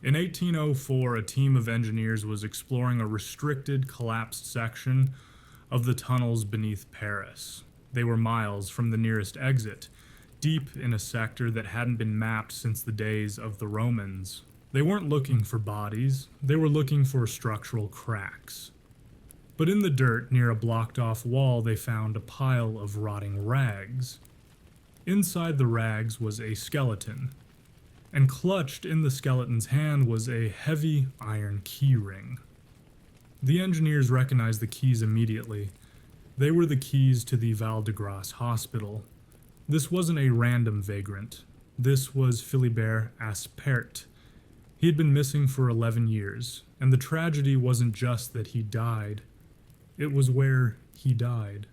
In 1804, a team of engineers was exploring a restricted, collapsed section of the tunnels beneath Paris. They were miles from the nearest exit, deep in a sector that hadn't been mapped since the days of the Romans. They weren't looking for bodies, they were looking for structural cracks. But in the dirt near a blocked-off wall, they found a pile of rotting rags. Inside the rags was a skeleton, and clutched in the skeleton's hand was a heavy iron keyring. The engineers recognized the keys immediately. They were the keys to the Val-de-Grâce hospital. This wasn't a random vagrant. This was Philibert Aspairt. He had been missing for 11 years, and the tragedy wasn't just that he died. It was where he died.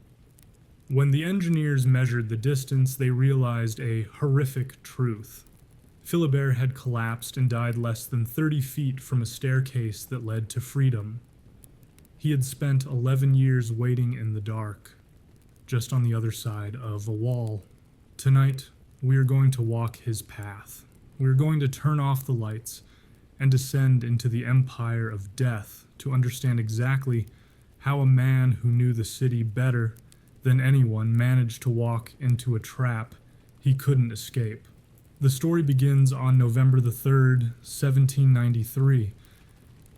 When the engineers measured the distance, they realized a horrific truth. Philibert had collapsed and died less than 30 feet from a staircase that led to freedom. He had spent 11 years waiting in the dark, just on the other side of a wall. Tonight, we are going to walk his path. We are going to turn off the lights and descend into the empire of death to understand exactly how a man who knew the city better than anyone managed to walk into a trap he couldn't escape. The story begins on November the 3rd, 1793,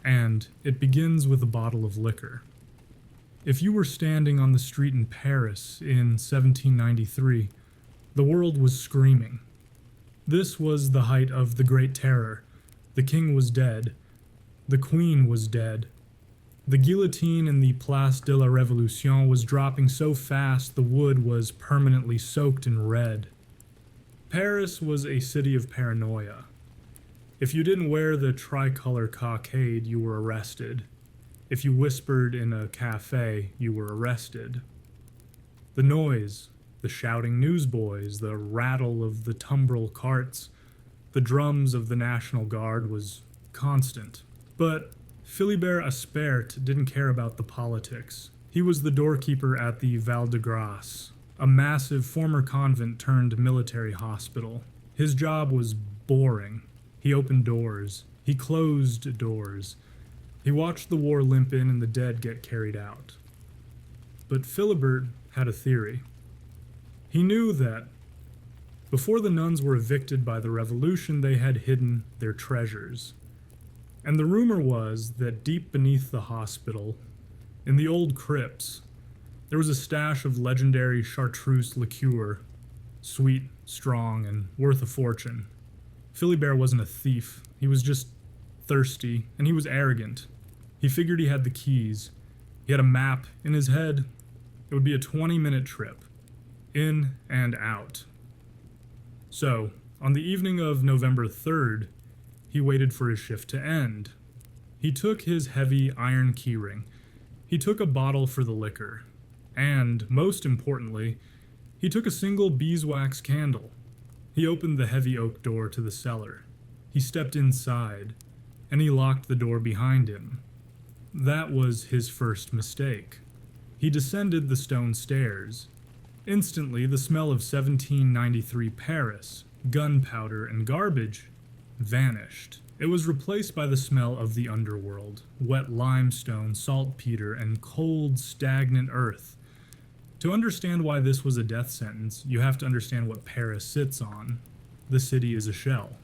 and it begins with a bottle of liquor. If you were standing on the street in Paris in 1793, the world was screaming. This was the height of the Great Terror. The king was dead. The queen was dead. The guillotine in the Place de la Révolution was dropping so fast the wood was permanently soaked in red. Paris was a city of paranoia. If you didn't wear the tricolor cockade, you were arrested. If you whispered in a cafe, you were arrested. The noise, the shouting newsboys, the rattle of the tumbril carts, the drums of the National Guard was constant. But Philibert Aspairt didn't care about the politics. He was the doorkeeper at the Val-de-Grâce, a massive former convent turned military hospital. His job was boring. He opened doors. He closed doors. He watched the war limp in and the dead get carried out. But Philibert had a theory. He knew that before the nuns were evicted by the revolution, they had hidden their treasures. And the rumor was that deep beneath the hospital, in the old crypts, there was a stash of legendary chartreuse liqueur, sweet, strong, and worth a fortune. Philibert wasn't a thief. He was just thirsty, and he was arrogant. He figured he had the keys. He had a map in his head. It would be a 20-minute trip, in and out. So, on the evening of November 3rd, he waited for his shift to end. He took his heavy iron keyring. He took a bottle for the liquor. And, most importantly, he took a single beeswax candle. He opened the heavy oak door to the cellar. He stepped inside, and he locked the door behind him. That was his first mistake. He descended the stone stairs. Instantly, the smell of 1793 Paris, gunpowder, and garbage vanished. It was replaced by the smell of the underworld, wet limestone, saltpeter, and cold, stagnant earth. To understand why this was a death sentence, you have to understand what Paris sits on. The city is a shell.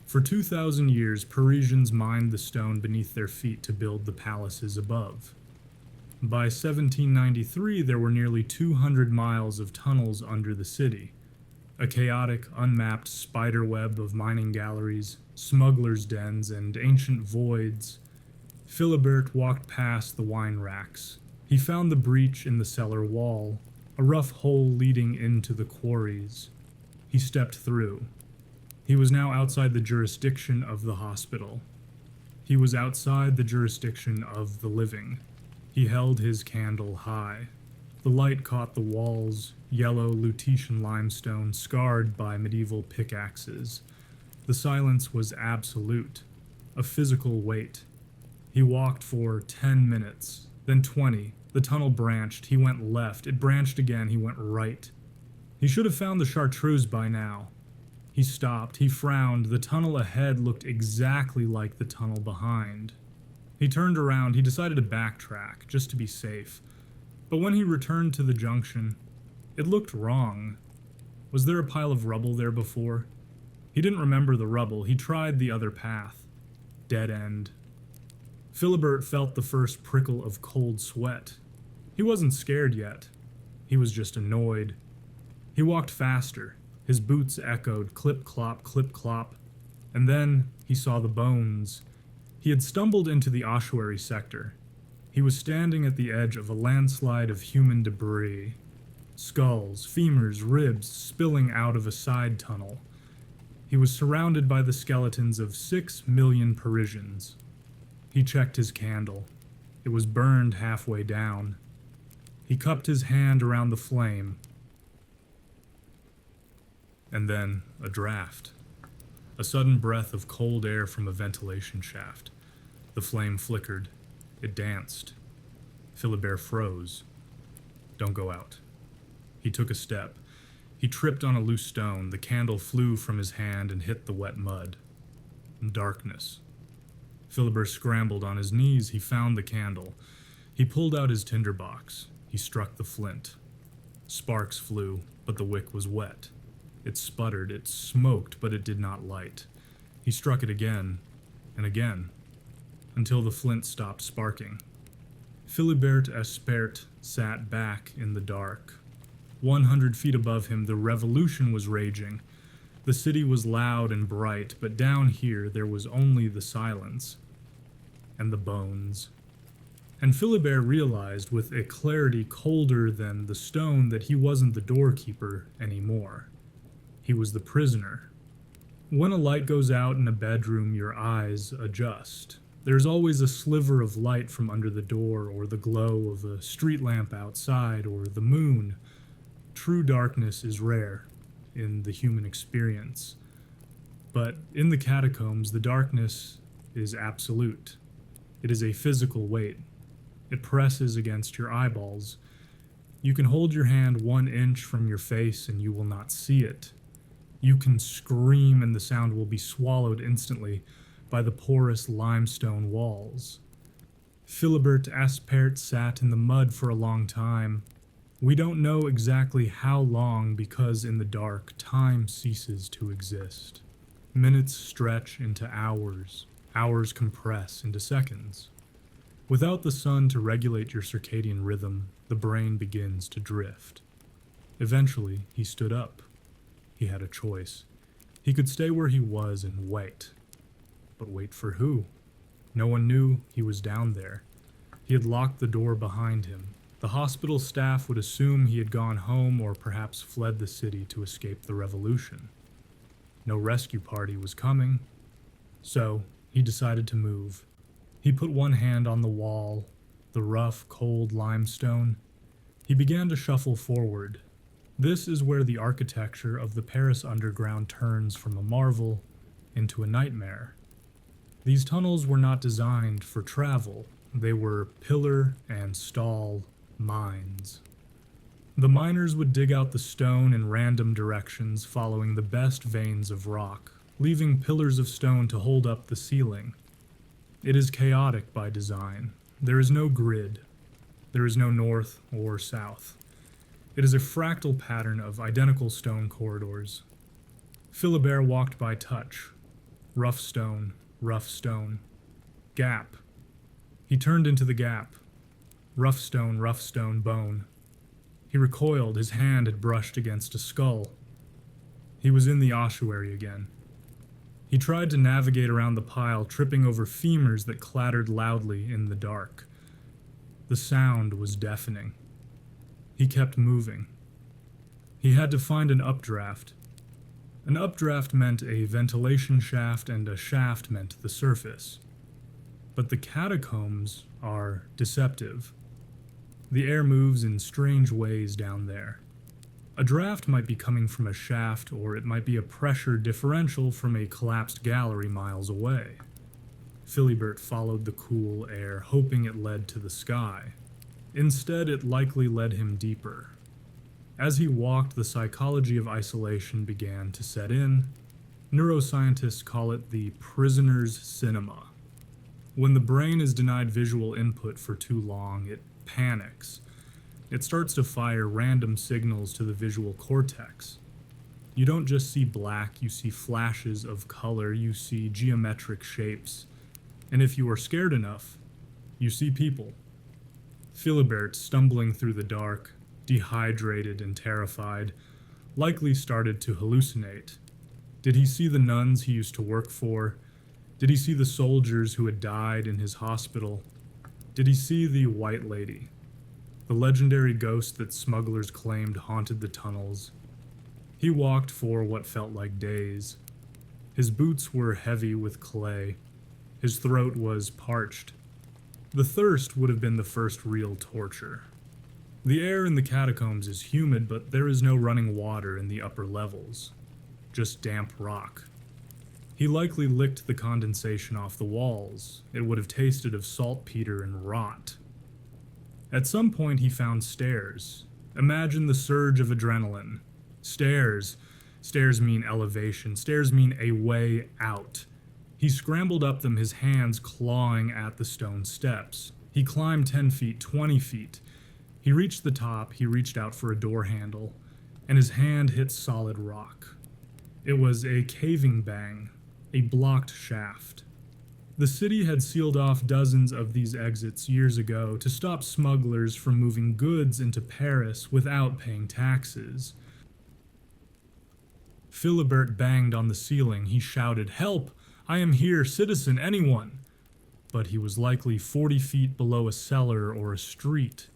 For 2,000 years, Parisians mined the stone beneath their feet to build the palaces above. By 1793, there were nearly 200 miles of tunnels under the city. A chaotic, unmapped spider web of mining galleries, smugglers' dens, and ancient voids. Philibert walked past the wine racks. He found the breach in the cellar wall, a rough hole leading into the quarries. He stepped through. He was now outside the jurisdiction of the hospital. He was outside the jurisdiction of the living. He held his candle high. The light caught the walls, yellow Lutetian limestone scarred by medieval pickaxes. The silence was absolute, a physical weight. He walked for 10 minutes, then 20. The tunnel branched. He went left. It branched again. He went right. He should have found the chartreuse by now. He stopped, he frowned. The tunnel ahead looked exactly like the tunnel behind. He turned around, he decided to backtrack, just to be safe. But when he returned to the junction, it looked wrong. Was there a pile of rubble there before? He didn't remember the rubble. He tried the other path. Dead end. Philibert felt the first prickle of cold sweat. He wasn't scared yet. He was just annoyed. He walked faster. His boots echoed clip-clop, clip-clop. And then he saw the bones. He had stumbled into the ossuary sector. He was standing at the edge of a landslide of human debris. Skulls, femurs, ribs spilling out of a side tunnel. He was surrounded by the skeletons of 6 million Parisians. He checked his candle. It was burned halfway down. He cupped his hand around the flame. And then a draft. A sudden breath of cold air from a ventilation shaft. The flame flickered. It danced. Philibert froze. Don't go out. He took a step. He tripped on a loose stone. The candle flew from his hand and hit the wet mud. Darkness. Philibert scrambled on his knees. He found the candle. He pulled out his tinderbox. He struck the flint. Sparks flew, but the wick was wet. It sputtered, it smoked, but it did not light. He struck it again, and again, until the flint stopped sparking. Philibert Aspairt sat back in the dark. 100 feet above him, the revolution was raging. The city was loud and bright, but down here there was only the silence and the bones. And Philibert realized with a clarity colder than the stone that he wasn't the doorkeeper anymore. He was the prisoner. When a light goes out in a bedroom, your eyes adjust. There's always a sliver of light from under the door, or the glow of a street lamp outside, or the moon. True darkness is rare in the human experience. But in the catacombs, the darkness is absolute. It is a physical weight. It presses against your eyeballs. You can hold your hand 1 inch from your face and you will not see it. You can scream and the sound will be swallowed instantly by the porous limestone walls. Philibert Aspairt sat in the mud for a long time. We don't know exactly how long because in the dark, time ceases to exist. Minutes stretch into hours. Hours compress into seconds. Without the sun to regulate your circadian rhythm, the brain begins to drift. Eventually, he stood up. He had a choice. He could stay where he was and wait. But wait for who? No one knew he was down there. He had locked the door behind him. The hospital staff would assume he had gone home or perhaps fled the city to escape the revolution. No rescue party was coming, so he decided to move. He put one hand on the wall, the rough, cold limestone. He began to shuffle forward. This is where the architecture of the Paris underground turns from a marvel into a nightmare. These tunnels were not designed for travel. They were pillar and stall mines. The miners would dig out the stone in random directions, following the best veins of rock, leaving pillars of stone to hold up the ceiling. It is chaotic by design. There is no grid. There is no north or south. It is a fractal pattern of identical stone corridors. Philibert walked by touch. Rough stone, gap. He turned into the gap. Rough stone, bone. He recoiled, his hand had brushed against a skull. He was in the ossuary again. He tried to navigate around the pile, tripping over femurs that clattered loudly in the dark. The sound was deafening. He kept moving. He had to find an updraft. An updraft meant a ventilation shaft, and a shaft meant the surface. But the catacombs are deceptive. The air moves in strange ways down there. A draft might be coming from a shaft, or it might be a pressure differential from a collapsed gallery miles away. Philibert followed the cool air, hoping it led to the sky. Instead, it likely led him deeper. As he walked, the psychology of isolation began to set in. Neuroscientists call it the prisoner's cinema. When the brain is denied visual input for too long, it panics. It starts to fire random signals to the visual cortex. You don't just see black, you see flashes of color, you see geometric shapes. And if you are scared enough, you see people. Philibert, stumbling through the dark, dehydrated and terrified, likely started to hallucinate. Did he see the nuns he used to work for? Did he see the soldiers who had died in his hospital? Did he see the White Lady, the legendary ghost that smugglers claimed haunted the tunnels? He walked for what felt like days. His boots were heavy with clay. His throat was parched. The thirst would have been the first real torture. The air in the catacombs is humid, but there is no running water in the upper levels, just damp rock. He likely licked the condensation off the walls. It would have tasted of saltpeter and rot. At some point he found stairs. Imagine the surge of adrenaline. Stairs. Stairs mean elevation. Stairs mean a way out. He scrambled up them, his hands clawing at the stone steps. He climbed 10 feet, 20 feet. He reached the top, he reached out for a door handle, and his hand hit solid rock. It was a caving bang, a blocked shaft. The city had sealed off dozens of these exits years ago to stop smugglers from moving goods into Paris without paying taxes. Philibert banged on the ceiling. He shouted, "Help! I am here, citizen, anyone!" But he was likely 40 feet below a cellar or a street.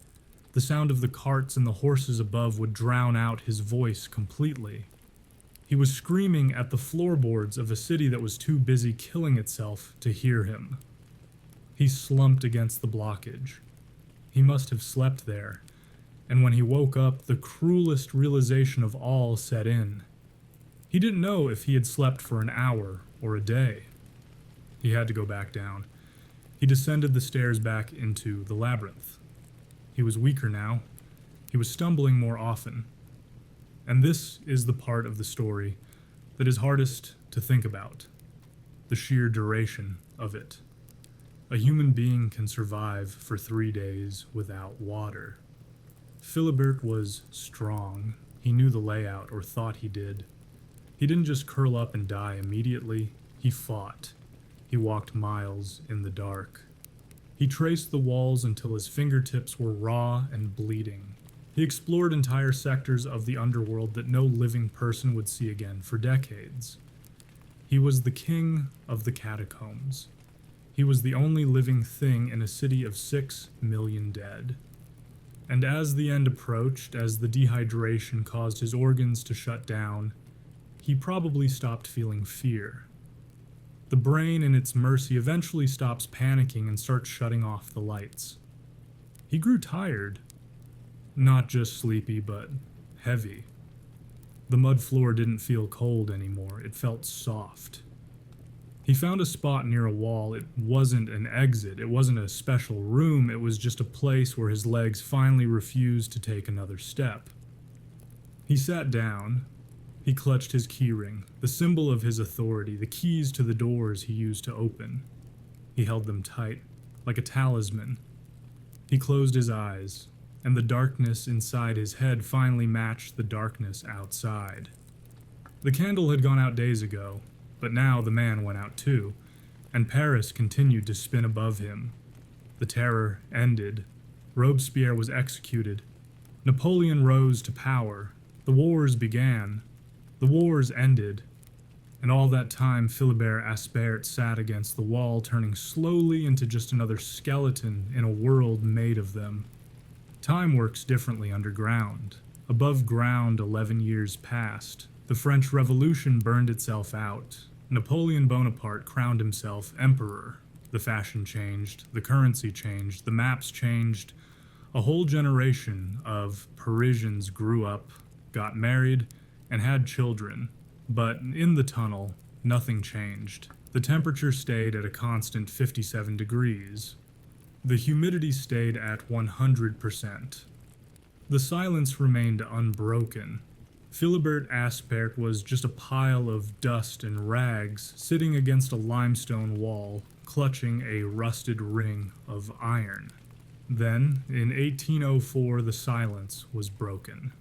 The sound of the carts and the horses above would drown out his voice completely. He was screaming at the floorboards of a city that was too busy killing itself to hear him. He slumped against the blockage. He must have slept there, and when he woke up, the cruelest realization of all set in. He didn't know if he had slept for an hour or a day. He had to go back down. He descended the stairs back into the labyrinth. He was weaker now. He was stumbling more often. And this is the part of the story that is hardest to think about, the sheer duration of it. A human being can survive for 3 days without water. Philibert was strong. He knew the layout, or thought he did. He didn't just curl up and die immediately. He fought. He walked miles in the dark. He traced the walls until his fingertips were raw and bleeding. He explored entire sectors of the underworld that no living person would see again for decades. He was the king of the catacombs. He was the only living thing in a city of 6 million dead. And as the end approached, as the dehydration caused his organs to shut down, he probably stopped feeling fear. The brain, in its mercy, eventually stops panicking and starts shutting off the lights. He grew tired. Not just sleepy, but heavy. The mud floor didn't feel cold anymore. It felt soft. He found a spot near a wall. It wasn't an exit. It wasn't a special room. It was just a place where his legs finally refused to take another step. He sat down. He clutched his keyring, the symbol of his authority, the keys to the doors he used to open. He held them tight, like a talisman. He closed his eyes, and the darkness inside his head finally matched the darkness outside. The candle had gone out days ago, but now the man went out too, and Paris continued to spin above him. The terror ended. Robespierre was executed. Napoleon rose to power. The wars began. The wars ended, and all that time Philibert Aspairt sat against the wall, turning slowly into just another skeleton in a world made of them. Time works differently underground. Above ground, 11 years passed. The French Revolution burned itself out. Napoleon Bonaparte crowned himself emperor. The fashion changed, the currency changed, the maps changed. A whole generation of Parisians grew up, got married, and had children, but in the tunnel, nothing changed. The temperature stayed at a constant 57 degrees. The humidity stayed at 100%. The silence remained unbroken. Philibert Aspairt was just a pile of dust and rags sitting against a limestone wall, clutching a rusted ring of iron. Then, in 1804, the silence was broken.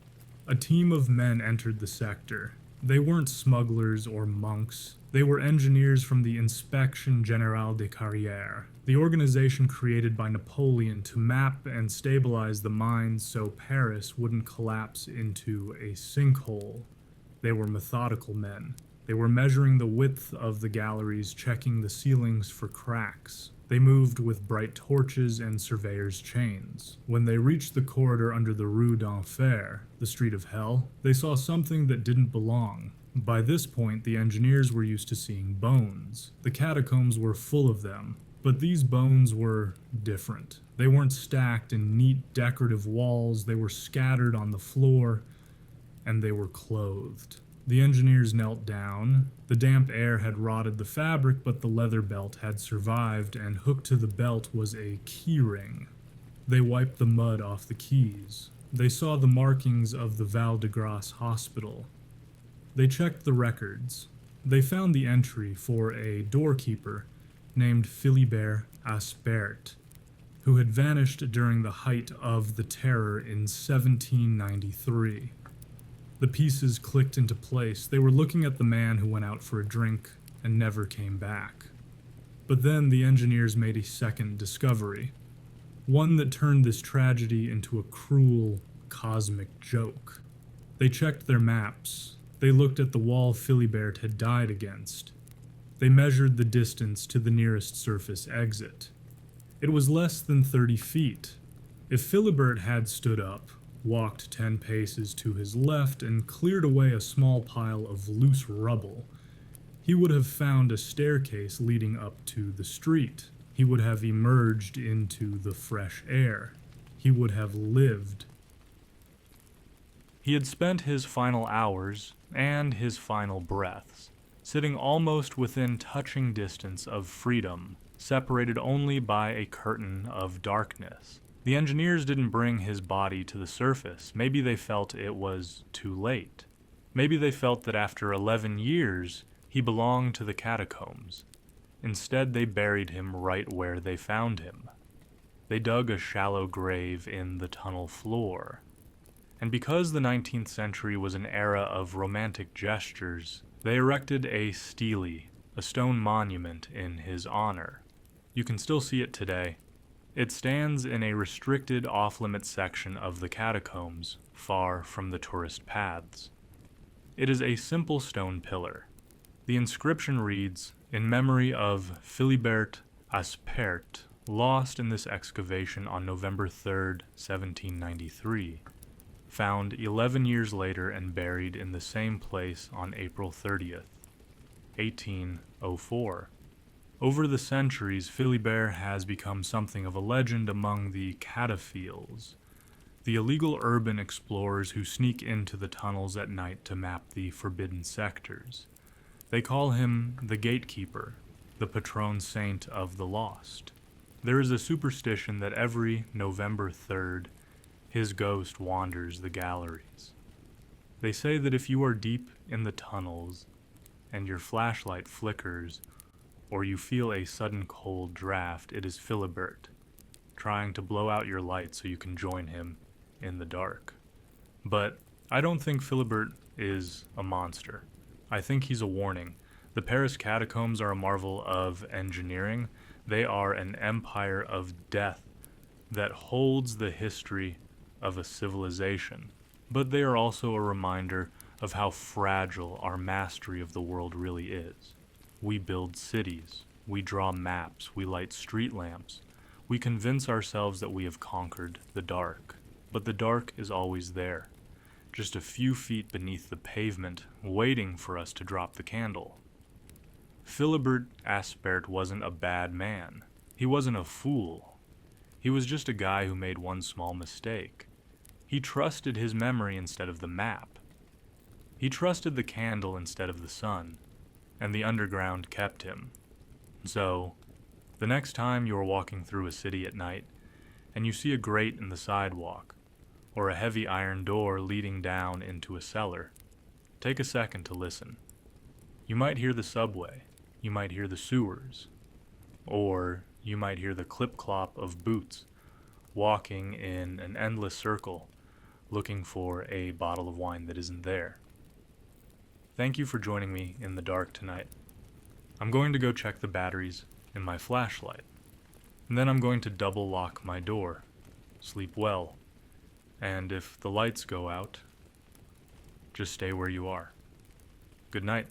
A team of men entered the sector. They weren't smugglers or monks. They were engineers from the Inspection Générale des Carrières, the organization created by Napoleon to map and stabilize the mines so Paris wouldn't collapse into a sinkhole. They were methodical men. They were measuring the width of the galleries, checking the ceilings for cracks. They moved with bright torches and surveyor's chains. When they reached the corridor under the Rue d'Enfer, the street of hell, they saw something that didn't belong. By this point, the engineers were used to seeing bones. The catacombs were full of them, but these bones were different. They weren't stacked in neat decorative walls, they were scattered on the floor, and they were clothed. The engineers knelt down. The damp air had rotted the fabric, but the leather belt had survived, and hooked to the belt was a key ring. They wiped the mud off the keys. They saw the markings of the Val de Grace hospital. They checked the records. They found the entry for a doorkeeper named Philibert Aspairt, who had vanished during the height of the terror in 1793. The pieces clicked into place. They were looking at the man who went out for a drink and never came back. But then the engineers made a second discovery, one that turned this tragedy into a cruel, cosmic joke. They checked their maps. They looked at the wall Philibert had died against. They measured the distance to the nearest surface exit. It was less than 30 feet. If Philibert had stood up, walked 10 paces to his left, and cleared away a small pile of loose rubble, he would have found a staircase leading up to the street. He would have emerged into the fresh air. He would have lived. He had spent his final hours and his final breaths sitting almost within touching distance of freedom, separated only by a curtain of darkness. The engineers didn't bring his body to the surface. Maybe they felt it was too late. Maybe they felt that after 11 years, he belonged to the catacombs. Instead, they buried him right where they found him. They dug a shallow grave in the tunnel floor. And because the 19th century was an era of romantic gestures, they erected a stele, a stone monument in his honor. You can still see it today. It stands in a restricted off-limits section of the catacombs, far from the tourist paths. It is a simple stone pillar. The inscription reads, "In memory of Philibert Aspairt, lost in this excavation on November 3rd, 1793, found 11 years later and buried in the same place on April 30th, 1804. Over the centuries, Philibert has become something of a legend among the Cataphiles, the illegal urban explorers who sneak into the tunnels at night to map the forbidden sectors. They call him the gatekeeper, the patron saint of the lost. There is a superstition that every November 3rd, his ghost wanders the galleries. They say that if you are deep in the tunnels and your flashlight flickers, or you feel a sudden cold draft, it is Philibert, trying to blow out your light so you can join him in the dark. But I don't think Philibert is a monster. I think he's a warning. The Paris catacombs are a marvel of engineering. They are an empire of death that holds the history of a civilization. But they are also a reminder of how fragile our mastery of the world really is. We build cities, we draw maps, we light street lamps. We convince ourselves that we have conquered the dark. But the dark is always there, just a few feet beneath the pavement, waiting for us to drop the candle. Philibert Aspairt wasn't a bad man. He wasn't a fool. He was just a guy who made one small mistake. He trusted his memory instead of the map. He trusted the candle instead of the sun, and the underground kept him. So, the next time you are walking through a city at night, and you see a grate in the sidewalk, or a heavy iron door leading down into a cellar, take a second to listen. You might hear the subway, you might hear the sewers, or you might hear the clip-clop of boots walking in an endless circle looking for a bottle of wine that isn't there. Thank you for joining me in the dark tonight. I'm going to go check the batteries in my flashlight, and then I'm going to double lock my door. Sleep well, and if the lights go out, just stay where you are. Good night.